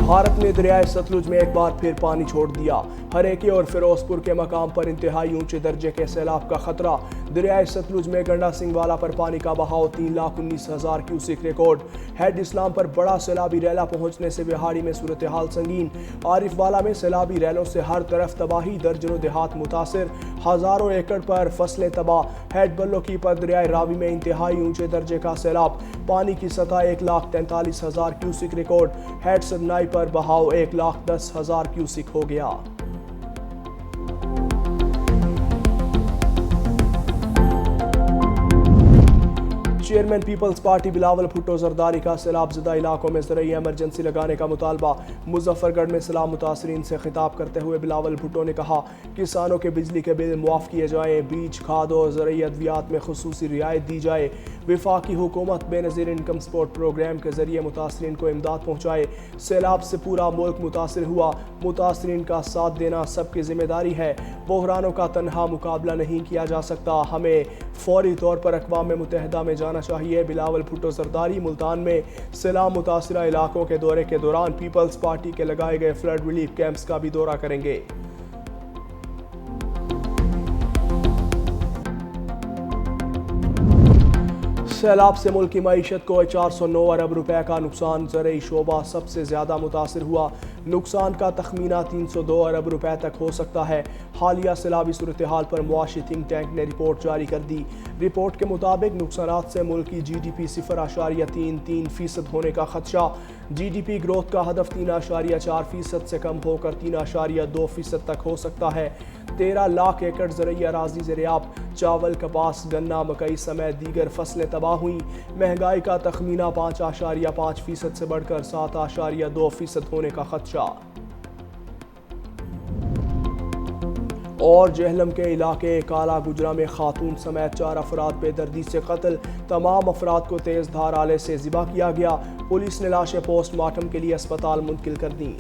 भारत ने दरियाए सतलुज में एक बार फिर पानी छोड़ दिया। हरेके और फिरोजपुर के मकाम पर इंतहाई ऊंचे दर्जे के सैलाब का खतरा। दरियाए सतलुज में गंडा सिंह वाला पर पानी का बहाव 3,19,000 क्यूसिक रिकॉर्ड। हेड इस्लाम पर बड़ा सैलाबी रैला पहुंचने से बिहाड़ी में सूरत हाल संगीन। आरिफ वाला में सैलाबी रैलों से हर तरफ तबाही, दर्जनों देहात मुतासिर, हजारों एकड़ पर फसलें तबाह। हेड बल्लो की पर दरियाए रावी में इंतहाई ऊंचे दर्जे का सैलाब, पानी की सतह 1,43,000 क्यूसिक रिकॉर्ड। हेड सदनाई पर बहाव 1,10,000 क्यूसिक हो गया। Chairman people's party Bilawal Bhutto Zardari का सैलाब ज़दा इलाकों में ज़रूरी एमरजेंसी लगाने का मुतालबा। मुजफ्फरगढ़ में सैलाब मुतासरीन से खिताब करते हुए बिलावल भुट्टो ने कहा, किसानों के बिजली के बिल मुआफ़ किए जाएँ, बीज, खाद और ज़रूरी अद्वियात में खुसूसी रियायत दी जाए। वफाकी हुकूमत बेनज़ीर इनकम सपोर्ट प्रोग्राम के जरिए मुतासरीन को इमदाद पहुँचाए। सैलाब से पूरा मुल्क मुतासर हुआ, मुतासरीन का साथ देना सबकी जिम्मेदारी है। बहरानों का तनहा मुकाबला नहीं किया जा सकता, हमें फौरी तौर पर अक़वाम मुत्तहिदा में जाना चाहिए। बिलावल भुट्टो जरदारी मुल्तान में सैलाब मुतासरा इलाकों के दौरे के दौरान पीपल्स पार्टी के लगाए गए फ्लड रिलीफ कैंप्स का भी दौरा करेंगे। सैलाब से मुल्क की मईशत को 409 अरब रुपए का नुकसान। ज़रई शोबा सबसे ज़्यादा मुतासर हुआ, नुकसान का तखमीना 302 अरब रुपए तक हो सकता है। हालिया सैलाबी सूरत हाल पर मुआशी थिंक टैंक ने रिपोर्ट जारी कर दी। रिपोर्ट के मुताबिक नुकसानात से मुल्क की GDP 0.33% होने का खदशा। GDP ग्रोथ का हदफ 3.4% से कम होकर 3.2% तक हो सकता है। 13 लाख एकड़ ज़रई अराज़ी ज़ेर-ए-आब, चावल, कपास, गन्ना, मकई समेत दीगर फसलें तबाह हुई। महंगाई का तखमीना 5.5% से बढ़कर 7.2% होने का खदशा। और जेहलम के इलाके काला गुजरा में खातून समेत 4 अफराद बेदर्दी से कत्ल। तमाम अफराद को तेज धार आले से ज़िबा किया गया। पुलिस ने लाशें पोस्टमार्टम के लिए अस्पताल मुंतकिल कर दी।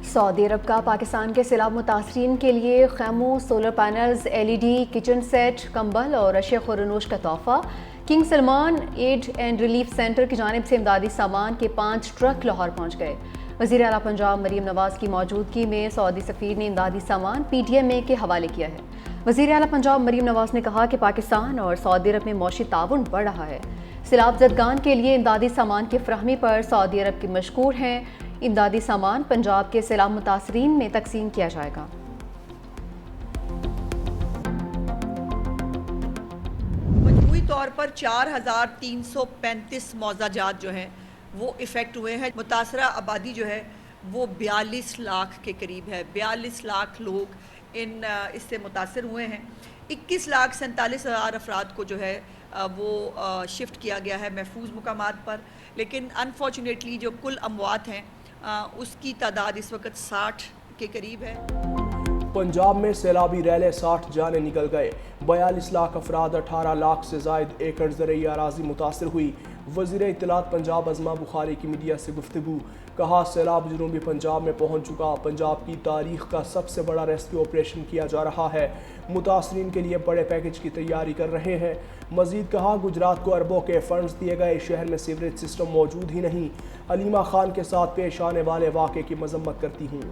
सऊदी अरब का पाकिस्तान के सैलाब मुतासरीन के लिए खैमों, solar panels, LED, kitchen set, कंबल और अशिया खुरनोश का तोहफा। King Salman aid and relief centre की जानिब से इमदादी सामान के 5 ट्रक लाहौर पहुँच गए। वज़ीर आला पंजाब मरीम नवाज़ की मौजूदगी में सऊदी सफ़ीर ने इमदादी सामान PTMA के हवाले किया है। वज़ीर आला पंजाब मरीम नवाज़ ने कहा कि पाकिस्तान और सऊदी अरब में मौशी ताउन बढ़ रहा है। सैलाब ज़दगान के लिए इमदादी सामान की फ्राहमी पर सऊदी अरब की मशकूर हैं। इमदादी सामान पंजाब के सैलाब मुतासरीन में तकसीम किया जाएगा। मजमूई तौर पर 4,335 मौज़ाजात जो हैं वो इफ़ेक्ट हुए हैं। मुतासरा आबादी जो है वो 42 लाख के करीब है। 42 लाख लोग इससे मुतासर हुए हैं। 21,47,000 अफराद को जो है वो शिफ्ट किया गया है महफूज मुकामात पर। लेकिन अनफॉर्चुनेटली जो कुल अमवात हैं उसकी तादाद इस वक्त 60 के करीब है। पंजाब में सैलाबी रैले 60 जाने निकल गए। 42 लाख अफराद, 18 लाख से जायद एकड़ ज़रई अराज़ी मुतासर हुई। वज़ीर इत्तलात पंजाब अज़मा बुखारी की मीडिया से गुफ्तगू, कहा सैलाब जनूबी पंजाब में पहुँच चुका। पंजाब की तारीख का सबसे बड़ा रेस्क्यू ऑपरेशन किया जा रहा है। मुतासरीन के लिए बड़े पैकेज की तैयारी कर रहे हैं। मज़ीद कहा गुजरात को अरबों के फंड्स दिए गए, शहर में सीवरेज सिस्टम मौजूद ही नहीं। अलीमा खान के साथ पेश आने वाले वाक़े की मजम्मत करती हूँ।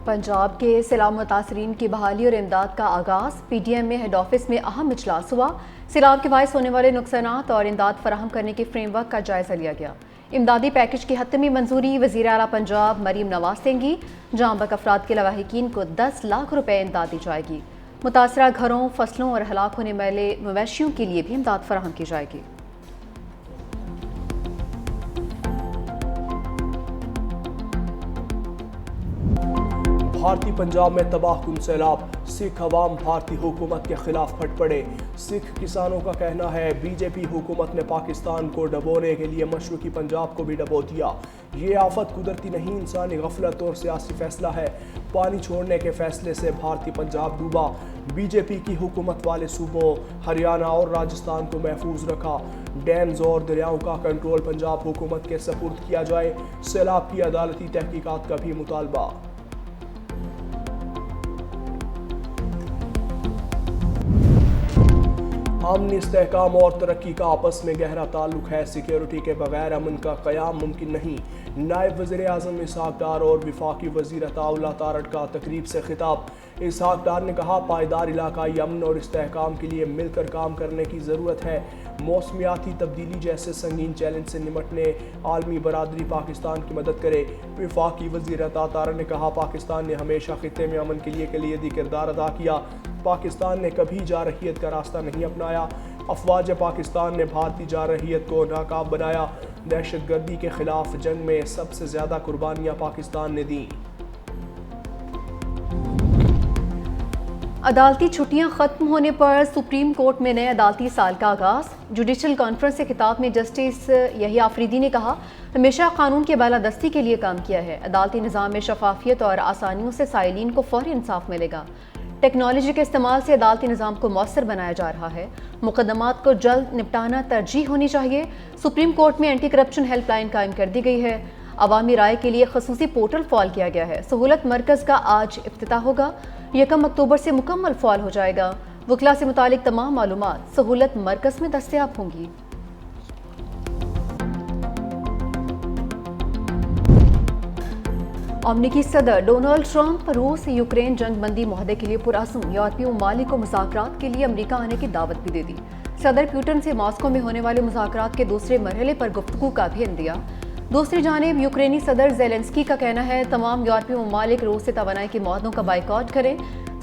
पंजाब के सैलाब मुतासरीन की बहाली और इमदाद का आगाज़। PTMA हेड ऑफिस में अहम इजलास हुआ। सैलाब के बायस होने वाले नुकसानात और इमदाद फराहम करने के फ्रेमवर्क का जायजा लिया गया। इमदादी पैकेज की हतमी मंजूरी वज़ीर आला पंजाब मरीम नवाज़ देंगी। जांबक अफराद के लवाहिकीन को 10 लाख रुपए इमदाद दी जाएगी। मुतासरा घरों, फसलों और हलाक होने वाले मवेशियों के लिए भी इमदाद फराहम की जाएगी। भारतीय पंजाब में तबाहकुन सैलाब, सिख अवाम भारतीय हुकूमत के खिलाफ फट पड़े। सिख किसानों का कहना है BJP हुकूमत ने पाकिस्तान को डबोने के लिए मशरक़ी पंजाब को भी डबो दिया। ये आफत कुदरती नहीं, इंसानी गफलत और सियासी फैसला है। पानी छोड़ने के फैसले से भारतीय पंजाब डूबा। बीजेपी की हुकूमत वाले सूबों हरियाणा और राजस्थान को महफूज रखा। डैम्स और दरियाओं का कंट्रोल पंजाब हुकूमत के सपुर्द किया जाए। सैलाब की अदालती तहकीकात का भी मुतालबा। अमन, इस्तेहकाम और तरक्की का आपस में गहरा ताल्लुक है। सिक्योरिटी के बगैर अमन का क़याम मुमकिन नहीं। नायब वज़ीर आज़म इसहाक डार और वफाकी वज़ीर अताउल्लाह तारड़ का तकरीब से खिताब। इसहाक डार ने कहा, पायदार इलाकाई अमन और इस्तेहकाम के लिए मिलकर काम करने की ज़रूरत है। मौसमियाती तब्दीली जैसे संगीन चैलेंज से निमटने आलमी बरादरी पाकिस्तान की मदद करे। वफाकी वज़ीर अता तारड़ ने कहा, पाकिस्तान ने हमेशा खित्ते में अमन के लिए कलीदी किरदार अदा किया। पाकिस्तान ने कभी जारहियत का रास्ता नहीं अपनाया। अफवाज पाकिस्तान ने भारतीय जारहियत को नाकाब बनाया। दहशतगर्दी के खिलाफ जंग में सबसे ज़्यादा कुर्बानियाँ पाकिस्तान ने दी। अदालती छुट्टियां खत्म होने पर सुप्रीम कोर्ट में नए अदालती साल का आगाज। जुडिशल कॉन्फ्रेंस से खिताब में जस्टिस यही आफरीदी ने कहा, हमेशा कानून के बालादस्ती के लिए काम किया है। अदालती निज़ाम में शफाफियत और आसानियों से साइलिन को फौरी इंसाफ मिलेगा। टेक्नोलॉजी के इस्तेमाल से अदालती निज़ाम को मौसर बनाया जा रहा है। मुकदमात को जल्द निपटाना तरजीह होनी चाहिए। सुप्रीम कोर्ट में एंटी करप्शन हेल्पलाइन कायम कर दी गई है। अवामी राय के लिए खसूसी पोर्टल फॉल किया गया है। सहूलत मरकज़ का आज इफ्तिताह होगा। 1 अक्टूबर से मुकम्मल फॉल हो जाएगा। वकला से मुतालिक तमाम मालूमात सहूलत मरकज़ में दस्तयाब होंगी। अमरीकी सदर डोनाल्ड ट्रंप रूस यूक्रेन जंग बंदी मुआहदे के लिए पुरअज़्म यूरोपीय ममालिक को मुज़ाकरात के लिए अमरीका आने की दावत भी दे दी। सदर पुतिन से मॉस्को में होने वाले मुज़ाकरात के दूसरे मरहले पर गुफ्तगू का भी दिया। दूसरी जानिब यूक्रेनी सदर ज़ेलेंस्की का कहना है, तमाम यूरोपीय ममालिक रूस से तवानाई के मुआहदों का बाइकआउट करें।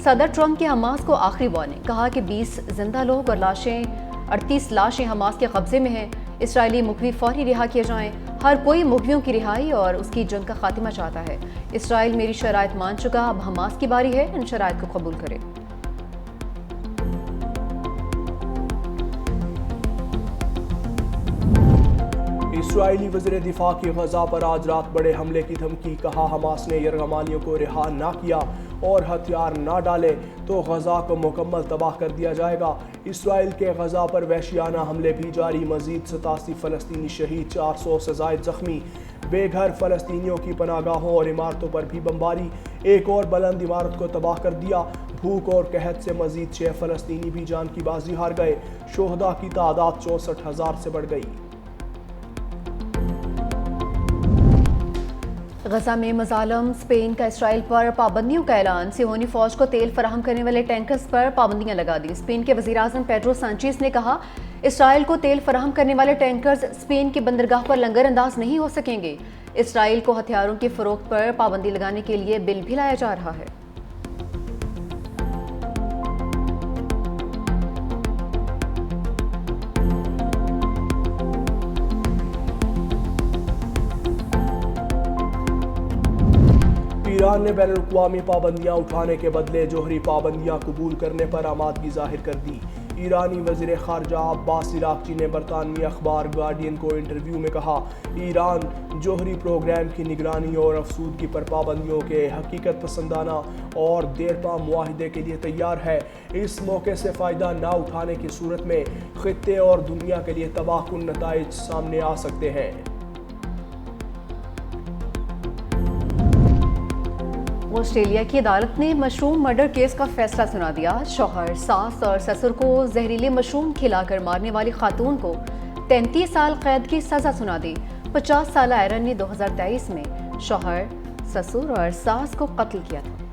सदर ट्रंप की हमास को आखिरी वार्निंग, कहा कि 20 जिंदा लोग और 38 लाशें हमास के कब्जे में हैं। इसराइली मुखवी फौरी रिहा किए जाएं। हर कोई मुखवियों की रिहाई और उसकी जंग का खात्मा चाहता है। इसराइल मेरी शराइत मान चुका, अब हमास की बारी है इन शराइत को कबूल करे। इसराइली वज़ीर दिफा की गजा पर आज रात बड़े हमले की धमकी। कहा, हमास ने यरगमानियों को रिहा ना किया और हथियार ना डाले तो गजा को मुकम्मल तबाह कर दिया जाएगा। इसराइल के गजा पर वहशियाना हमले भी जारी। मजीद 87 फ़लस्तीनी शहीद, 400 से ज़ायद ज़ख्मी। बेघर फ़लस्तीनियों की पनागाहों और इमारतों पर भी बमबारी। एक और बुलंद इमारत को तबाह कर दिया। भूख और कहत से मजीद 6 फ़लस्तीनी भी जान की बाजी हार गए। शोहदा की तादाद 64,000 से बढ़ गई। गजा में मजालम, स्पेन का इसराइल पर पाबंदियों का ऐलान। सियोनी फौज को तेल फराहम करने वाले टैंकर्स पर पाबंदियां लगा दी। स्पेन के वज़ीर आज़म पेड्रो सांचेज ने कहा, इसराइल को तेल फराहम करने वाले टैंकर्स स्पेन की बंदरगाह पर लंगर अंदाज नहीं हो सकेंगे। इसराइल को हथियारों की फरोख्त पर पाबंदी लगाने के लिए बिल भी लाया जा रहा है। ईरान ने बैनुल-अक़वामी पाबंदियां उठाने के बदले जोहरी पाबंदियां कबूल करने पर आमादगी जाहिर कर दी। ईरानी वज़ीर ख़ारजा अब्बास इराक़ची ने बरतानवी अखबार गार्डियन को इंटरव्यू में कहा, ईरान जोहरी प्रोग्राम की निगरानी और अफसूदगी पर पाबंदियों के हकीकत पसंदाना और देरपा मुआहिदे के लिए तैयार है। इस मौके से फ़ायदा ना उठाने की सूरत में ख़ित्ते और दुनिया के लिए तबाहकुन नताइज सामने आ सकते हैं। ऑस्ट्रेलिया की अदालत ने मशरूम मर्डर केस का फैसला सुना दिया। शौहर, सास और ससुर को जहरीले मशरूम खिलाकर मारने वाली खातून को 33 साल कैद की सजा सुना दी। 50 साल आयरन ने 2023 में शौहर, ससुर और सास को कत्ल किया था।